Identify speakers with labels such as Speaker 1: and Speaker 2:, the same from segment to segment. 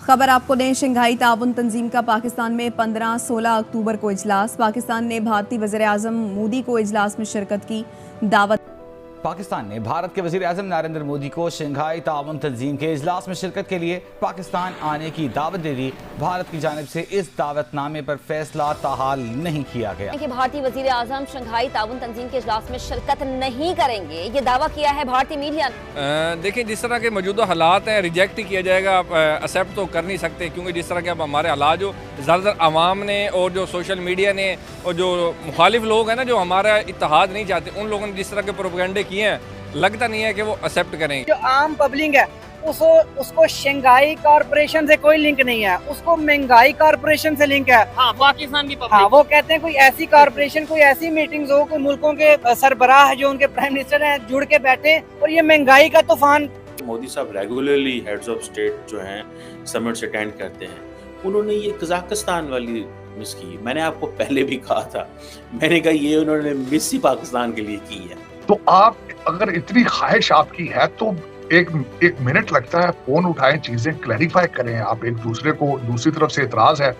Speaker 1: खबर आपको दें, शंघाई ताउन तंजीम का पाकिस्तान में 15-16 अक्टूबर को इजलास। पाकिस्तान ने भारतीय वज़ीर आज़म मोदी को इजलास में शिरकत की दावत।
Speaker 2: पाकिस्तान ने भारत के वज़ीर आज़म नरेंद्र मोदी को शंघाई ताउन तंजीम के इजलास में शिरकत के लिए पाकिस्तान आने की दावत दे दी। भारत की जानिब से इस दावतनामे पर फैसला ताहाल नहीं किया गया
Speaker 3: कि भारतीय वज़ीर आज़म शंघाई ताउन तंजीम के इजलास में शिरकत नहीं करेंगे, ये दावा किया है भारतीय मीडिया ने।
Speaker 4: देखिए, जिस तरह के मौजूदा हालात हैं, रिजेक्ट ही किया जाएगा, एक्सेप्ट तो कर नहीं सकते, क्योंकि जिस तरह के अब हमारे हालात जो ज़्यादातर आवाम ने और जो सोशल मीडिया ने और जो मुखालिफ लोग हैं ना, जो हमारा इत्तेहाद नहीं चाहते, उन लोगों ने जिस तरह के प्रोपेगेंडे किए हैं, लगता नहीं है कि वो एक्सेप्ट करेंगे।
Speaker 5: जो आम पब्लिक है उसको शंघाई कॉर्पोरेशन से कोई लिंक नहीं है, उसको महंगाई कॉर्पोरेशन से लिंक है। हाँ, पाकिस्तान की पब्लिक। हाँ, वो कहते हैं कोई ऐसी कॉर्पोरेशन, कोई ऐसी मीटिंग्स हो, कोई मुल्कों के सरबराह जो उनके प्राइम मिनिस्टर हैं जुड़ के बैठे और ये महंगाई का तूफान।
Speaker 6: मोदी साहब रेगुलरली हेड्स ऑफ स्टेट जो हैं समिट्स अटेंड करते हैं। उन्होंने ये कजाकिस्तान वाली मिस की। मैंने आपको पहले भी कहा था, मैंने कहा ये उन्होंने मिस ही पाकिस्तान के लिए की है।
Speaker 7: तो आप अगर इतनी ख्वाहिश आपकी है तो एक मिनट लगता है, फोन उठाएं, चीजें क्लैरिफाई करें। आप एक दूसरे को, दूसरी तरफ से इतराज है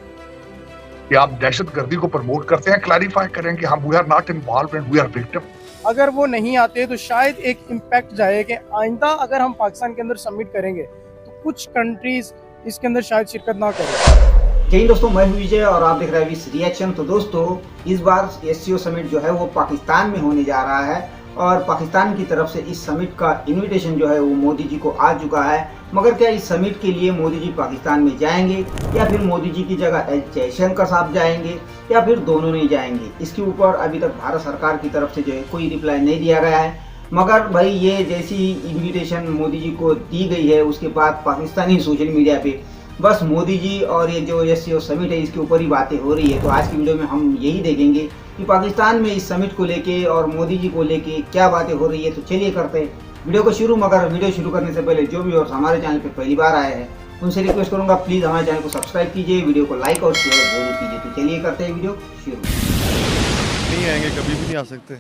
Speaker 7: कि आप दहशतगर्दी को प्रमोट करते हैं, क्लैरिफाई करें कि हम we are not involved and we are victim.
Speaker 5: अगर वो नहीं आते तो शायद एक इम्पैक्ट जाए कि आइंदा अगर हम पाकिस्तान के अंदर सबमिट करेंगे तो कुछ कंट्रीज इसके अंदर शायद शिरकत ना करें।
Speaker 8: जय दोस्तों, मैं हूं विजय और आप देख रहे हैं विस रिएक्शन। तो दोस्तों, इस बार एससीओ समिट जो है वो पाकिस्तान में होने जा रहा है और पाकिस्तान की तरफ से इस समिट का इनविटेशन जो है वो मोदी जी को आ चुका है। मगर क्या इस समिट के लिए मोदी जी पाकिस्तान में जाएंगे या फिर मोदी जी की जगह एस जयशंकर साहब जाएंगे या फिर दोनों नहीं जाएंगे, इसके ऊपर अभी तक भारत सरकार की तरफ से जो है कोई रिप्लाई नहीं दिया गया है। मगर भाई ये जैसी इनविटेशन मोदी जी को दी गई है उसके बाद पाकिस्तानी सोशल मीडिया पे बस मोदी जी और ये जो एससीओ समिट है इसके ऊपर ही बातें हो रही है। तो आज की वीडियो में हम यही देखेंगे कि पाकिस्तान में इस समिट को लेके और मोदी जी को लेके क्या बातें हो रही है। तो चलिए करते हैं वीडियो को शुरू। मगर वीडियो शुरू करने से पहले जो भी और हमारे चैनल पे पहली बार आए हैं उनसे रिक्वेस्ट करूंगा, प्लीज़ हमारे चैनल को सब्सक्राइब कीजिए, वीडियो को लाइक और शेयर जरूर कीजिए। तो चलिए करते हैं वीडियो शुरू।
Speaker 9: नहीं आएंगे, कभी भी नहीं आ सकते।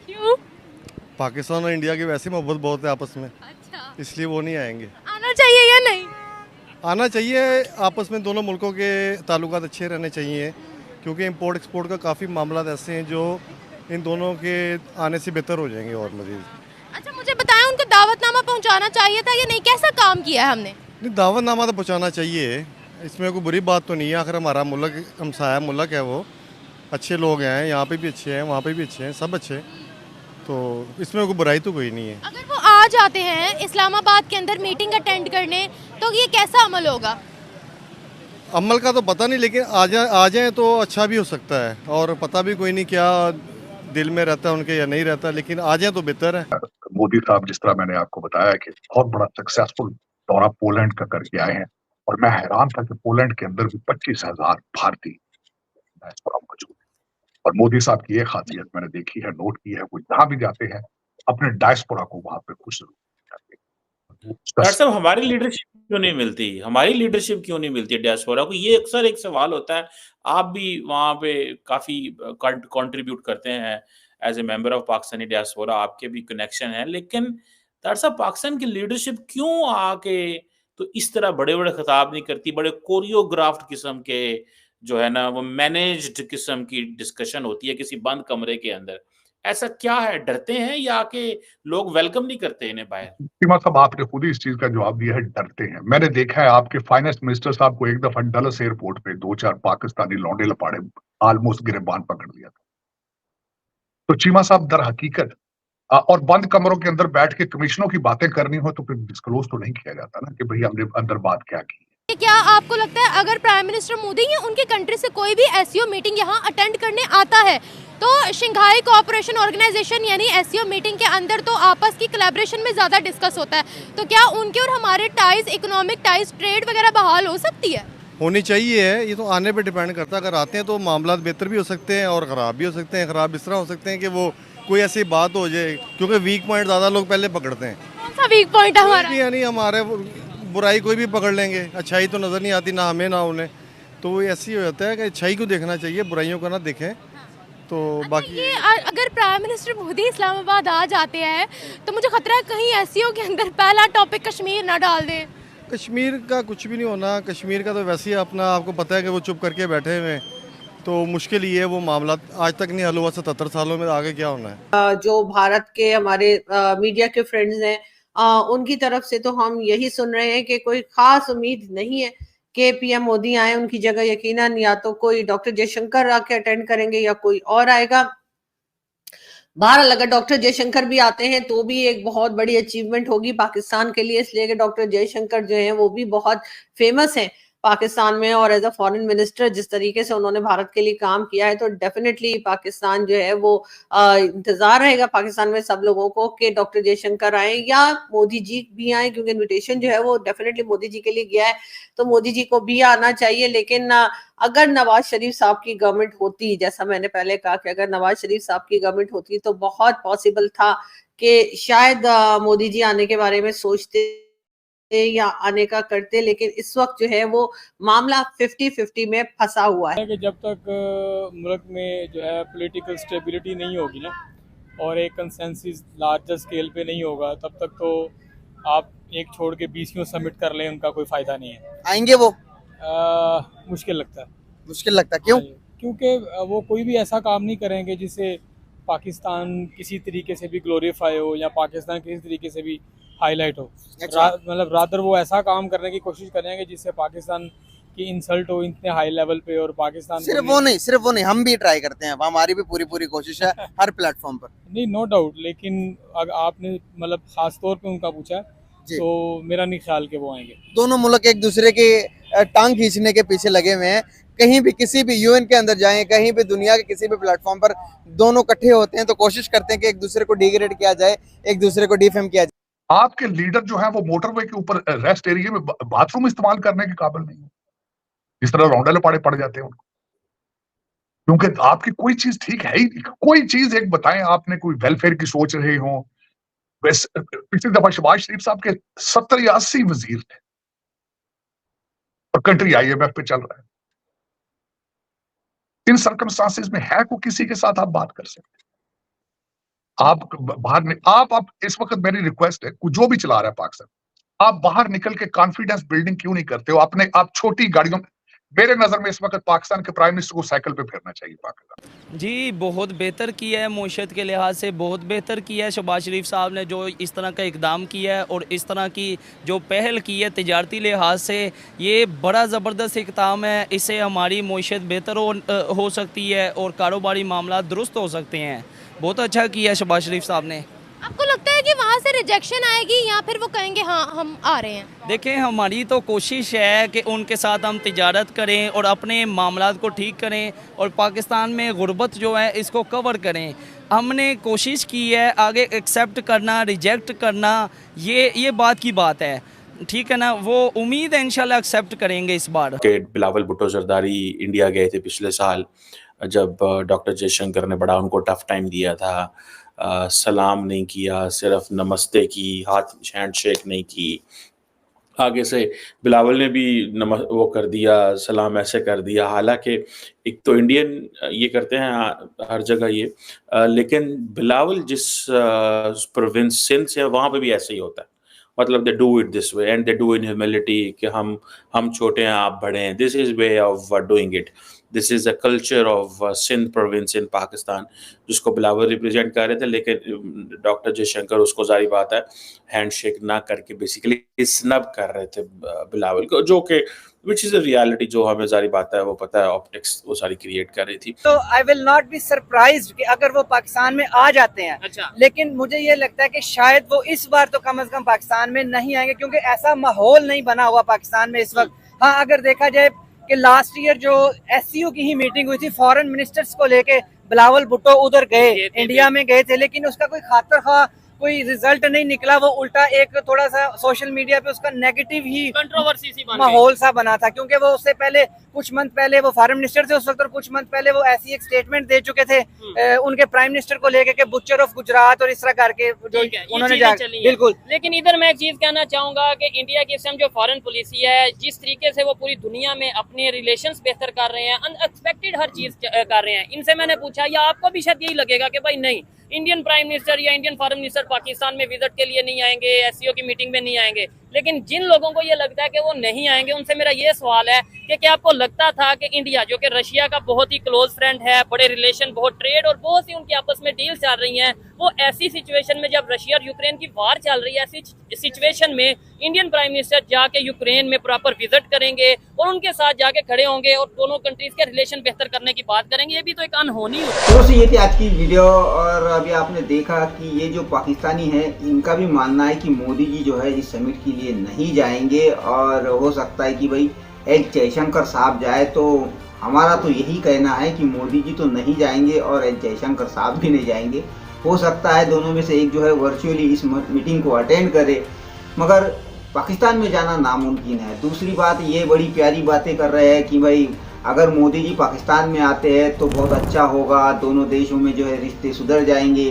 Speaker 10: क्यों?
Speaker 9: पाकिस्तान और इंडिया की वैसे मोहब्बत बहुत है आपस में।
Speaker 10: अच्छा,
Speaker 9: इसलिए वो नहीं आएंगे।
Speaker 10: आना चाहिए या नहीं?
Speaker 9: आना चाहिए, आपस में दोनों मुल्कों के ताल्लुकात अच्छे रहने चाहिए, क्योंकि इंपोर्ट एक्सपोर्ट का काफ़ी मामला ऐसे हैं जो इन दोनों के आने से बेहतर हो जाएंगे और मजीद।
Speaker 10: अच्छा, मुझे बताएं, उनको दावतनामा पहुंचाना चाहिए था या नहीं? कैसा काम किया है हमने?
Speaker 9: नहीं, दावतनामा तो पहुँचाना चाहिए, इसमें कोई बुरी बात तो नहीं है। आखिर हमारा मुल्क हमसाया मुल्क है, वो अच्छे लोग हैं, यहाँ पे भी अच्छे हैं, वहाँ पे भी अच्छे हैं, सब अच्छे, तो इसमें कोई बुराई तो कोई नहीं है।
Speaker 10: अगर वो आ जाते हैं इस्लामाबाद के अंदर मीटिंग अटेंड करने, तो ये कैसा अमल होगा?
Speaker 9: अमल का तो पता नहीं, लेकिन आ जाए तो अच्छा भी हो सकता है, और पता भी कोई नहीं क्या दिल में रहता है उनके या नहीं रहता, लेकिन आ जाए तो बेहतर है।
Speaker 7: मोदी साहब, जिस तरह मैंने आपको बताया कि बहुत बड़ा सक्सेसफुल दौरा पोलैंड का करके आए हैं, और मैं हैरान था कि पोलैंड के अंदर भी 25,000 भारतीय डायस्पोरा मौजूद है। और मोदी साहब की ये खासियत मैंने देखी है, नोट की है, वो जहाँ भी जाते हैं अपने डायस्पोरा को वहां पे खुश जरूर करते हैं।
Speaker 6: डॉक्टर साहब, हमारी लीडरशिप क्यों नहीं मिलती? हमारी लीडरशिप क्यों नहीं मिलती डायस्पोरा को? ये अक्सर एक सवाल होता है। आप भी वहाँ पे काफ़ी कंट्रीब्यूट करते हैं as a member of Pakistani diaspora, आपके भी कनेक्शन है। लेकिन डॉक्टर साहब, पाकिस्तान की लीडरशिप क्यों आके तो इस तरह बड़े-बड़े खिताब नहीं करती? बड़े कोरियोग्राफ्ड किस्म के जो है ना, वो मैनेज्ड किस्म की डिस्कशन होती है किसी बंद कमरे के अंदर। ऐसा क्या है? डरते हैं या कि लोग वेलकम नहीं करते इन्हें बाहर?
Speaker 7: सीमा साहब, आपने खुद ही इस चीज का जवाब दिया है, डरते हैं। मैंने देखा है आपके फाइनेंस मिनिस्टर साहब को एक दफा डलस एयरपोर्ट पे 2-4 पाकिस्तानी लौंडे लपाड़े ऑलमोस्ट गिरबान पकड़ लिया था। तो चीमा साहब, दर हकीकत और बंद कमरों के अंदर बैठ के कमीशनों की बातें करनी हो तो फिर डिस्क्लोज तो नहीं किया जाता ना कि भाई हमने अंदर बात क्या की।
Speaker 10: क्या आपको लगता है अगर प्राइम मिनिस्टर मोदी या उनके कंट्री से कोई भी एससीओ मीटिंग यहाँ अटेंड करने आता है तो शंघाई कोऑपरेशन ऑर्गेनाइजेशन यानी एससीओ मीटिंग के अंदर तो आपस की कोलैबोरेशन में ज़्यादा डिस्कस होता है, तो क्या उनके और हमारे टाइज, इकोनॉमिक टाइज, ट्रेड वगैरह बहाल हो सकती है?
Speaker 9: होनी चाहिए है, ये तो आने पे डिपेंड करता है। अगर आते हैं तो मामला बेहतर भी हो सकते हैं और ख़राब भी हो सकते हैं। ख़राब इस तरह हो सकते हैं कि वो कोई ऐसी बात हो जाए, क्योंकि वीक पॉइंट ज़्यादा लोग पहले पकड़ते हैं।
Speaker 10: कौन सा वीक पॉइंट हमारा?
Speaker 9: यानी हमारे बुराई कोई भी पकड़ लेंगे, अच्छाई तो नज़र नहीं आती ना हमें ना उन्हें, तो वो ऐसी हो जाता है कि अच्छाई को देखना चाहिए, बुराइयों को ना देखें। तो बाकी
Speaker 10: ये अगर प्राइम मिनिस्टर मोदी इस्लामाबाद आ जाते हैं तो मुझे खतरा है कहीं एससीओ के अंदर पहला टॉपिक कश्मीर ना डाल दें।
Speaker 9: कश्मीर का कुछ भी नहीं होना, कश्मीर का तो वैसे ही अपना आपको पता है कि वो चुप करके बैठे हुए हैं, तो मुश्किल ही है। वो मामला आज तक नहीं हल हुआ, 77 सालों में आगे क्या होना है।
Speaker 11: जो भारत के हमारे मीडिया के फ्रेंड्स हैं उनकी तरफ से तो हम यही सुन रहे हैं कि कोई खास उम्मीद नहीं है कि पीएम मोदी आए, उनकी जगह यकीनन या तो कोई डॉक्टर जयशंकर आके अटेंड करेंगे या कोई और आएगा। बहरहाल अगर डॉक्टर जयशंकर भी आते हैं तो भी एक बहुत बड़ी अचीवमेंट होगी पाकिस्तान के लिए, इसलिए कि डॉक्टर जयशंकर जो हैं वो भी बहुत फेमस हैं पाकिस्तान में, और एज अ फॉरेन मिनिस्टर जिस तरीके से उन्होंने भारत के लिए काम किया है तो डेफिनेटली पाकिस्तान जो है वो इंतजार रहेगा पाकिस्तान में सब लोगों को कि डॉक्टर जयशंकर आए या मोदी जी भी आए, क्योंकि इनविटेशन जो है वो डेफिनेटली मोदी जी के लिए गया है तो मोदी जी को भी आना चाहिए। लेकिन अगर नवाज शरीफ साहब की गवर्नमेंट होती, जैसा मैंने पहले कहा कि अगर नवाज शरीफ साहब की गवर्नमेंट होती तो बहुत पॉसिबल था कि शायद मोदी जी आने के बारे में सोचते या आने का करते, लेकिन इस वक्त जो है वो मामला 50-50 में फंसा हुआ है
Speaker 12: कि जब तक मुल्क में जो है पॉलिटिकल स्टेबिलिटी नहीं होगी ना और एक कंसेंसस लार्जर स्केल पे नहीं होगा तब तक तो आप एक छोड़ के 20 समिट कर लें, उनका कोई फायदा नहीं है।
Speaker 13: आएंगे वो
Speaker 12: मुश्किल लगता है।
Speaker 13: मुश्किल लगता है क्यों?
Speaker 12: क्योंकि वो कोई भी ऐसा काम नहीं करेंगे जिससे पाकिस्तान किसी तरीके से भी ग्लोरीफाई हो या पाकिस्तान किसी तरीके से भी हाईलाइट हो। मतलब रादर वो ऐसा काम करने की कोशिश करेंगे जिससे पाकिस्तान की इंसल्ट हो इतने हाई लेवल पे, और पाकिस्तान
Speaker 13: सिर्फ वो नहीं हम भी ट्राई करते हैं, हमारी भी पूरी कोशिश है हर प्लेटफॉर्म पर।
Speaker 12: नहीं, नो डाउट, लेकिन अगर आपने मतलब खास तौर पे उनका पूछा तो मेरा नहीं ख्याल कि वो आएंगे।
Speaker 13: दोनों मुल्क एक दूसरे की टांग खींचने के पीछे लगे हुए हैं, कहीं भी किसी भी यूएन के अंदर जाएं, कहीं भी दुनिया के किसी भी प्लेटफॉर्म पर दोनों इकट्ठे होते हैं तो कोशिश करते हैं कि एक दूसरे को डिग्रेड किया जाए, एक दूसरे को डिफेम किया जाए।
Speaker 7: आपके लीडर जो है वो मोटरवे के ऊपर रेस्ट एरिया में बाथरूम इस्तेमाल करने के काबिल नहीं है, इस तरह रौंडे लपाड़े पड़ जाते हैं उनको, क्योंकि आपकी कोई चीज ठीक है ही नहीं। कोई चीज एक बताएं, आपने कोई वेलफेयर की सोच रहे हो। पिछली दफा शहबाज शरीफ साहब के 70 या 80 वजीर थे और कंट्री IMF पे चल रहा है। इन सर्कमस्टांसेस में है को किसी के साथ आप बात कर सकते हैं। आप बाहर आप इस वक्त मेरी रिक्वेस्ट है, जो भी चला रहा है पाकिस्तान, आप बाहर निकल के कॉन्फिडेंस बिल्डिंग क्यों नहीं करते हो? आप छोटी गाड़ियों में, मेरे नजर में इस वक्त पाकिस्तान के प्राइम मिनिस्टर को साइकिल पे फिरना चाहिए पाकिस्तान।
Speaker 14: जी, बहुत बेहतर किया है, मुआशरत के लिहाज से बहुत बेहतर किया है शहबाज शरीफ साहब ने जो इस तरह का इकदाम किया है और इस तरह की जो पहल की है तिजारती लिहाज से, ये बड़ा ज़बरदस्त इकदाम है। इससे हमारी मुआशरत बेहतर हो सकती है और कारोबारी मामला दुरुस्त हो सकते हैं। बहुत अच्छा किया है शहबाज शरीफ साहब ने।
Speaker 10: आपको लगता है कि वहाँ से रिजेक्शन आएगी या फिर वो कहेंगे हाँ हम आ रहे हैं?
Speaker 14: देखें, हमारी तो कोशिश है कि उनके साथ हम तिजारत करें और अपने मामलात को ठीक करें और पाकिस्तान में गुर्बत जो है इसको कवर करें। हमने कोशिश की है, आगे एक्सेप्ट करना रिजेक्ट करना ये बात की बात है, ठीक है ना। वो उम्मीद है इंशाल्लाह एक्सेप्ट करेंगे इस बार।
Speaker 6: बिलावल भुट्टो जरदारी इंडिया गए थे पिछले साल, जब डॉक्टर जयशंकर ने बड़ा उनको टफ टाइम दिया था, सलाम नहीं किया, सिर्फ नमस्ते की, हाथ हैंडशेक नहीं की। आगे से बिलावल ने भी वो कर दिया, सलाम ऐसे कर दिया। हालांकि एक तो इंडियन ये करते हैं हर जगह ये, लेकिन बिलावल जिस प्रोविंस सिंध से वहाँ पे भी ऐसे ही होता है। मतलब they do it this way and they do in humility कि हम छोटे हैं आप बड़े हैं। This is way of doing it. This is a culture of Sindh province in Pakistan, जिसको बिलावल रिप्रेजेंट कर रहे थे। लेकिन डॉक्टर जयशंकर उसको जारी बात है हैंडशेक ना करके बेसिकली स्नब कर रहे थे बिलावल को, जो कि विच इज अ रियलिटी, जो हमें जारी बात है वो पता है, ऑप्टिक्स वो सारी क्रिएट कर रही थी।
Speaker 5: तो I will not be surprised कि अगर वो पाकिस्तान में आ जाते हैं।
Speaker 11: अच्छा।
Speaker 5: लेकिन मुझे ये लगता है कि शायद वो इस बार तो कम से कम पाकिस्तान में नहीं आएंगे, क्योंकि ऐसा माहौल नहीं बना हुआ पाकिस्तान में इस वक्त। हाँ, अगर देखा जाए कि लास्ट ईयर जो SCO की ही मीटिंग हुई थी, फॉरेन मिनिस्टर्स को लेके बिलावल भुट्टो उधर गए, इंडिया में गए थे, लेकिन उसका कोई खातिर खा कोई रिजल्ट नहीं निकला, वो उल्टा एक थोड़ा सा सोशल मीडिया पे उसका नेगेटिव ही
Speaker 15: कंट्रोवर्सी सी बन
Speaker 5: माहौल सा बना था, क्योंकि वो उससे पहले कुछ मंथ पहले वो फॉरेन मिनिस्टर थे उस वक्त, और कुछ मंथ पहले वो ऐसी एक स्टेटमेंट दे चुके थे उनके प्राइम मिनिस्टर को लेके कि बुचर ऑफ गुजरात और इस तरह करके जो उन्होंने बिल्कुल।
Speaker 15: लेकिन इधर मैं एक चीज कहना चाहूंगा कि इंडिया की इस टाइम जो फॉरेन पॉलिसी है, जिस तरीके से वो पूरी दुनिया में अपने रिलेशंस बेहतर कर रहे हैं, अनएक्सपेक्टेड हर चीज कर रहे हैं। इनसे मैंने पूछा, या आपको भी शायद यही लगेगा कि भाई नहीं, इंडियन प्राइम मिनिस्टर या इंडियन फॉरेन मिनिस्टर पाकिस्तान में विजिट के लिए नहीं आएंगे, एससीओ की मीटिंग में नहीं आएंगे, लेकिन जिन लोगों को ये लगता है कि वो नहीं आएंगे, उनसे मेरा ये सवाल है कि क्या आपको लगता था कि इंडिया, जो कि रशिया का बहुत ही क्लोज फ्रेंड है, बड़े रिलेशन, बहुत ट्रेड और बहुत सी उनकी आपस में डील चल रही हैं, वो ऐसी सिचुएशन में जब रशिया और यूक्रेन की वार चल रही है, ऐसी सिचुएशन में इंडियन प्राइम मिनिस्टर जाके यूक्रेन में प्रॉपर विजिट करेंगे और उनके साथ जाके खड़े होंगे और दोनों कंट्रीज के रिलेशन बेहतर करने की बात करेंगे? ये भी तो एक अनहोनी है।
Speaker 8: दोस्तों ये थी आज की वीडियो, और अभी आपने देखा कि ये जो पाकिस्तानी है, इनका भी मानना है कि मोदी जी जो है इस समिट के लिए नहीं जाएंगे, और हो सकता है कि भाई एस जयशंकर साहब जाए। तो हमारा तो यही कहना है कि मोदी जी तो नहीं जाएंगे और एस जयशंकर साहब भी नहीं जाएंगे। हो सकता है दोनों में से एक जो है वर्चुअली इस मीटिंग को अटेंड करे, मगर पाकिस्तान में जाना नामुमकिन है। दूसरी बात, ये बड़ी प्यारी बातें कर रहे हैं कि भाई अगर मोदी जी पाकिस्तान में आते हैं तो बहुत अच्छा होगा, दोनों देशों में जो है रिश्ते सुधर जाएंगे,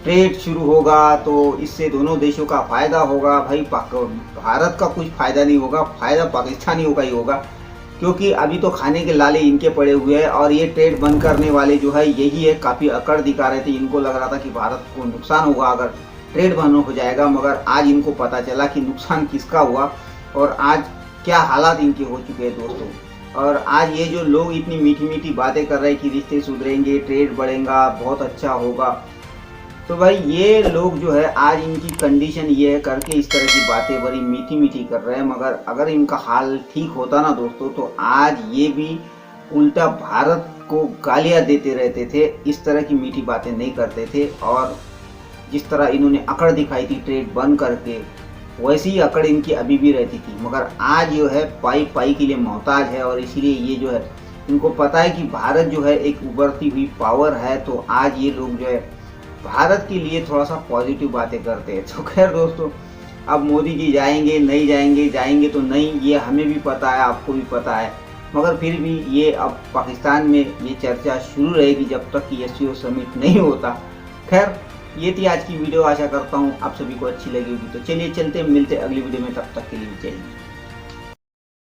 Speaker 8: ट्रेड शुरू होगा, तो इससे दोनों देशों का फ़ायदा होगा। भाई भारत का कुछ फ़ायदा नहीं होगा, फ़ायदा पाकिस्तानियों का ही होगा, क्योंकि अभी तो खाने के लाले इनके पड़े हुए हैं, और ये ट्रेड बंद करने वाले जो है यही है। काफ़ी अकड़ दिखा रहे थे, इनको लग रहा था कि भारत को नुकसान होगा अगर ट्रेड बंद हो जाएगा, मगर आज इनको पता चला कि नुकसान किसका हुआ और आज क्या हालात इनके हो चुके हैं दोस्तों। और आज ये जो लोग इतनी मीठी मीठी बातें कर रहे हैं कि रिश्ते सुधरेंगे, ट्रेड बढ़ेगा, बहुत अच्छा होगा, तो भाई ये लोग जो है आज इनकी कंडीशन ये है करके इस तरह की बातें बड़ी मीठी मीठी कर रहे हैं। मगर अगर इनका हाल ठीक होता ना दोस्तों, तो आज ये भी उल्टा भारत को गालियां देते रहते थे, इस तरह की मीठी बातें नहीं करते थे। और जिस तरह इन्होंने अकड़ दिखाई थी ट्रेड बंद करके, वैसी ही अकड़ इनकी अभी भी रहती थी। मगर आज जो है पाई पाई के लिए मोहताज है, और इसीलिए ये जो है इनको पता है कि भारत जो है एक उभरती हुई पावर है। तो आज ये लोग जो है भारत के लिए थोड़ा सा पॉजिटिव बातें करते हैं। तो खैर दोस्तों, अब मोदी जी जाएंगे नहीं जाएंगे, जाएंगे तो नहीं, ये हमें भी पता है, आपको भी पता है, मगर फिर भी ये अब पाकिस्तान में ये चर्चा शुरू रहेगी जब तक कि एससीओ समिट नहीं होता। खैर ये थी आज की वीडियो, आशा करता हूँ आप सभी को अच्छी लगी होगी। तो चलिए चलते मिलते अगली वीडियो में, तब तक के लिए जय हिंद।